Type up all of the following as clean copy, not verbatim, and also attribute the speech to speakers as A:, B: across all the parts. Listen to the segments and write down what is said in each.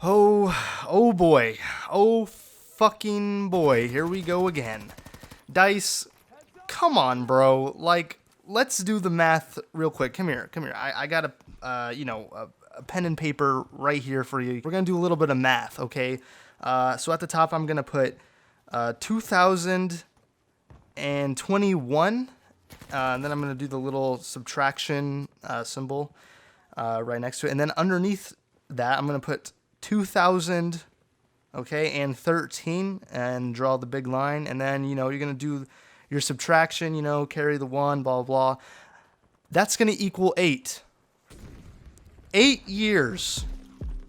A: Oh boy. Oh fucking boy. Here we go again. Dice, come on, bro. Like, let's do the math real quick. Come here. I got a pen and paper right here for you. We're gonna do a little bit of math, okay? So at the top, I'm gonna put 2021, and then I'm gonna do the little subtraction symbol right next to it, and then underneath that, I'm gonna put 2000, okay, and 13, and draw the big line, and then you're gonna do your subtraction, carry the 1, blah blah. That's gonna equal 8. 8 years.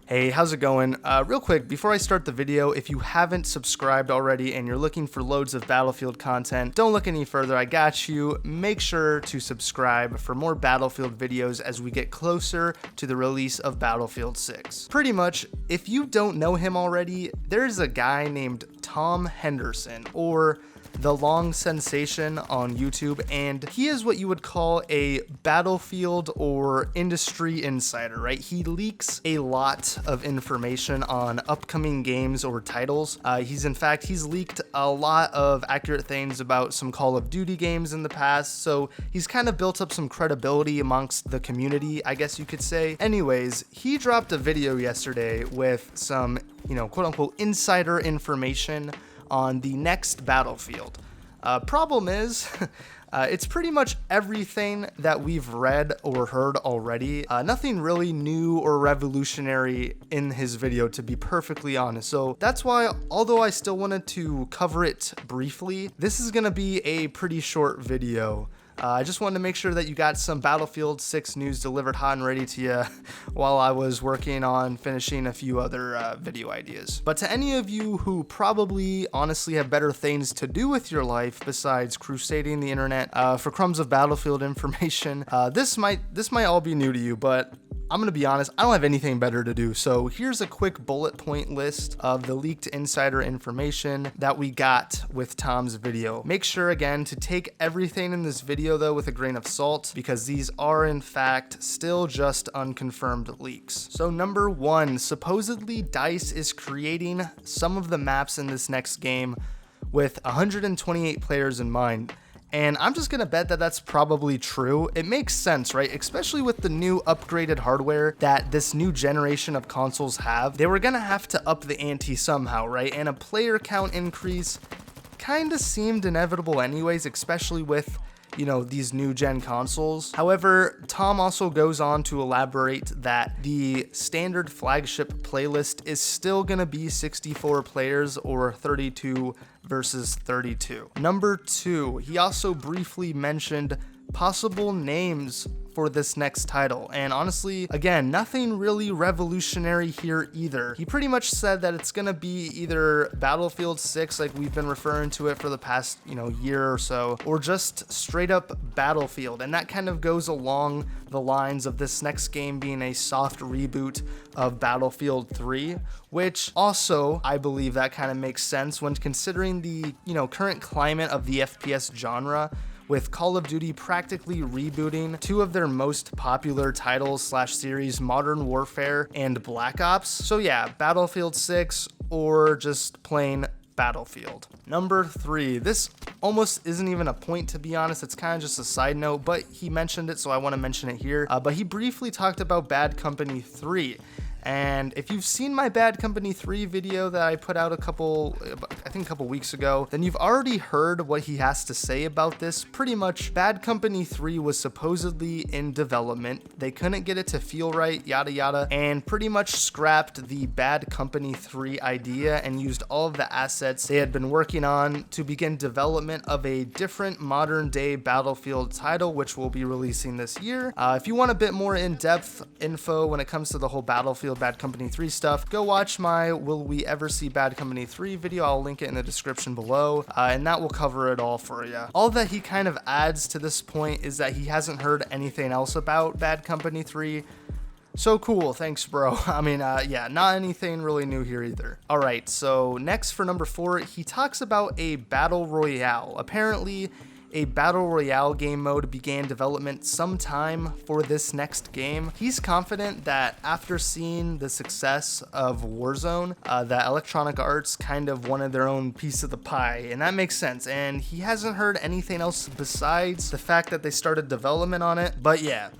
A: Hey, how's it going? Real quick, before I start the video, if you haven't subscribed already and you're looking for loads of Battlefield content, don't look any further, I got you. Make sure to subscribe for more Battlefield videos as we get closer to the release of Battlefield 6. Pretty much, if you don't know him already, there's a guy named Tom Henderson, or The Long Sensation on YouTube, and he is what you would call a Battlefield or industry insider, right? He leaks a lot of information on upcoming games or titles. He's leaked a lot of accurate things about some Call of Duty games in the past, so he's kind of built up some credibility amongst the community, I guess you could say. Anyways, he dropped a video yesterday with some, quote unquote insider information on the next Battlefield. Problem is, it's pretty much everything that we've read or heard already. Nothing really new or revolutionary in his video, to be perfectly honest. So that's why, although I still wanted to cover it briefly, this is gonna be a pretty short video. I just wanted to make sure that you got some Battlefield 6 news delivered hot and ready to you while I was working on finishing a few other video ideas. But to any of you who probably honestly have better things to do with your life besides crusading the internet for crumbs of Battlefield information, this might all be new to you, but I'm gonna be honest, I don't have anything better to do. So here's a quick bullet point list of the leaked insider information that we got with Tom's video. Make sure again to take everything in this video though with a grain of salt, because these are in fact still just unconfirmed leaks. So number 1, supposedly DICE is creating some of the maps in this next game with 128 players in mind. And I'm just gonna bet that that's probably true. It makes sense, right? Especially with the new upgraded hardware that this new generation of consoles have. They were gonna have to up the ante somehow, right? And a player count increase kinda seemed inevitable anyways, especially with these new gen consoles. However, Tom also goes on to elaborate that the standard flagship playlist is still gonna be 64 players or 32 versus 32. Number 2, he also briefly mentioned possible names for this next title, and honestly, again, nothing really revolutionary here either. He pretty much said that it's gonna be either Battlefield 6, like we've been referring to it for the past year or so, or just straight up Battlefield, and that kind of goes along the lines of this next game being a soft reboot of Battlefield 3, which also I believe that kind of makes sense when considering the current climate of the FPS genre, with Call of Duty practically rebooting 2 of their most popular titles / series, Modern Warfare and Black Ops. So yeah, Battlefield 6 or just plain Battlefield. Number 3, this almost isn't even a point, to be honest, it's kind of just a side note, but he mentioned it, so I want to mention it here. But he briefly talked about Bad Company 3. And if you've seen my Bad Company 3 video that I put out a couple weeks ago, then you've already heard what he has to say about this. Pretty much, Bad Company 3 was supposedly in development. They couldn't get it to feel right, yada yada, and pretty much scrapped the Bad Company 3 idea and used all of the assets they had been working on to begin development of a different modern day Battlefield title, which we'll be releasing this year. If you want a bit more in-depth info when it comes to the whole Battlefield Bad Company 3 stuff, go watch my Will We Ever See Bad Company 3 video. I'll link it in the description below, and that will cover it all for you. All that he kind of adds to this point is that he hasn't heard anything else about Bad Company 3. So cool, thanks bro. I mean, yeah, not anything really new here either. All right, so next for number 4, he talks about a battle royale. Apparently, a Battle Royale game mode began development sometime for this next game. He's confident that after seeing the success of Warzone, that Electronic Arts kind of wanted their own piece of the pie, and that makes sense. And he hasn't heard anything else besides the fact that they started development on it, but yeah.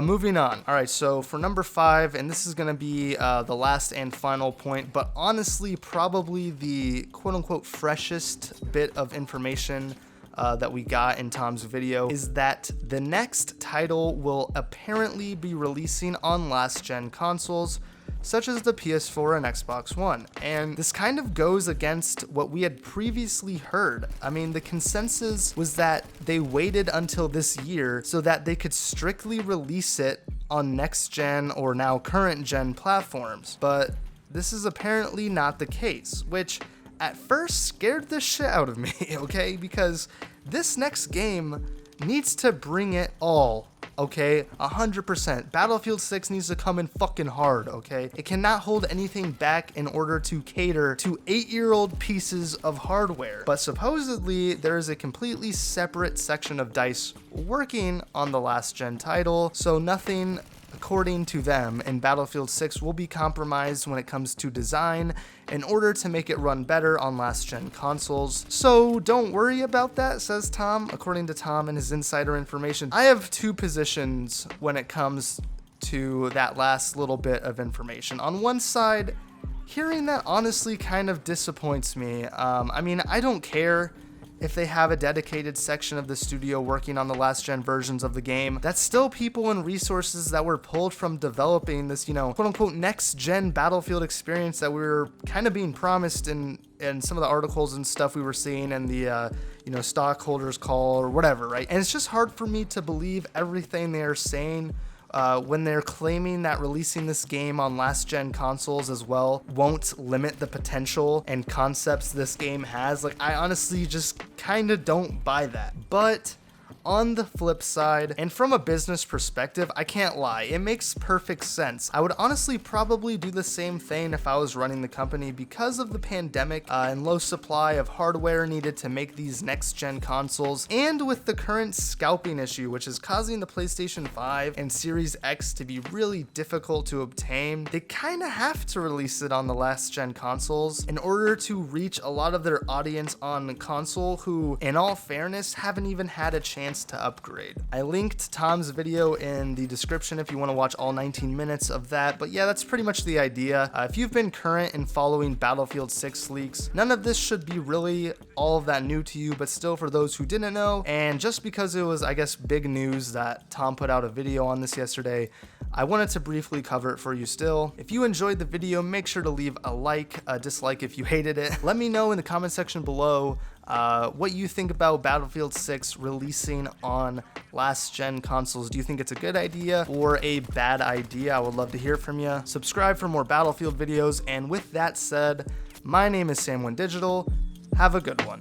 A: Moving on. All right, so for number 5, and this is going to be the last and final point, but honestly probably the quote-unquote freshest bit of information that we got in Tom's video, is that the next title will apparently be releasing on last-gen consoles, such as the PS4 and Xbox One. And this kind of goes against what we had previously heard. I mean, the consensus was that they waited until this year so that they could strictly release it on next gen or now current gen platforms. But this is apparently not the case, which at first scared the shit out of me, okay? Because this next game needs to bring it all. Okay, 100%. Battlefield 6 needs to come in fucking hard, okay? It cannot hold anything back in order to cater to 8-year-old pieces of hardware. But supposedly, there is a completely separate section of DICE working on the last gen title, so nothing, according to them, in Battlefield 6 will be compromised when it comes to design in order to make it run better on last-gen consoles. So don't worry about that, says Tom. According to Tom and his insider information, I have two positions when it comes to that last little bit of information. On one side, hearing that honestly kind of disappoints me. I mean, I don't care if they have a dedicated section of the studio working on the last gen versions of the game. That's still people and resources that were pulled from developing this, quote unquote next gen Battlefield experience that we were kind of being promised in some of the articles and stuff we were seeing and the stockholders call or whatever, right? And it's just hard for me to believe everything they are saying when they're claiming that releasing this game on last-gen consoles as well won't limit the potential and concepts this game has. Like, I honestly just kind of don't buy that. But on the flip side, and from a business perspective, I can't lie, it makes perfect sense. I would honestly probably do the same thing if I was running the company because of the pandemic and low supply of hardware needed to make these next-gen consoles, and with the current scalping issue, which is causing the PlayStation 5 and Series X to be really difficult to obtain. They kind of have to release it on the last-gen consoles in order to reach a lot of their audience on console who, in all fairness, haven't even had a chance to upgrade. I linked Tom's video in the description if you want to watch all 19 minutes of that, but yeah, that's pretty much the idea. If you've been current in following Battlefield 6 leaks, none of this should be really all of that new to you, but still for those who didn't know, and just because it was, I guess, big news that Tom put out a video on this yesterday, I wanted to briefly cover it for you still. If you enjoyed the video, make sure to leave a like, a dislike if you hated it. Let me know in the comment section below what you think about Battlefield 6 releasing on last-gen consoles. Do you think it's a good idea or a bad idea? I would love to hear from you. Subscribe for more Battlefield videos, and with that said, my name is Sam1Digital. Have a good one.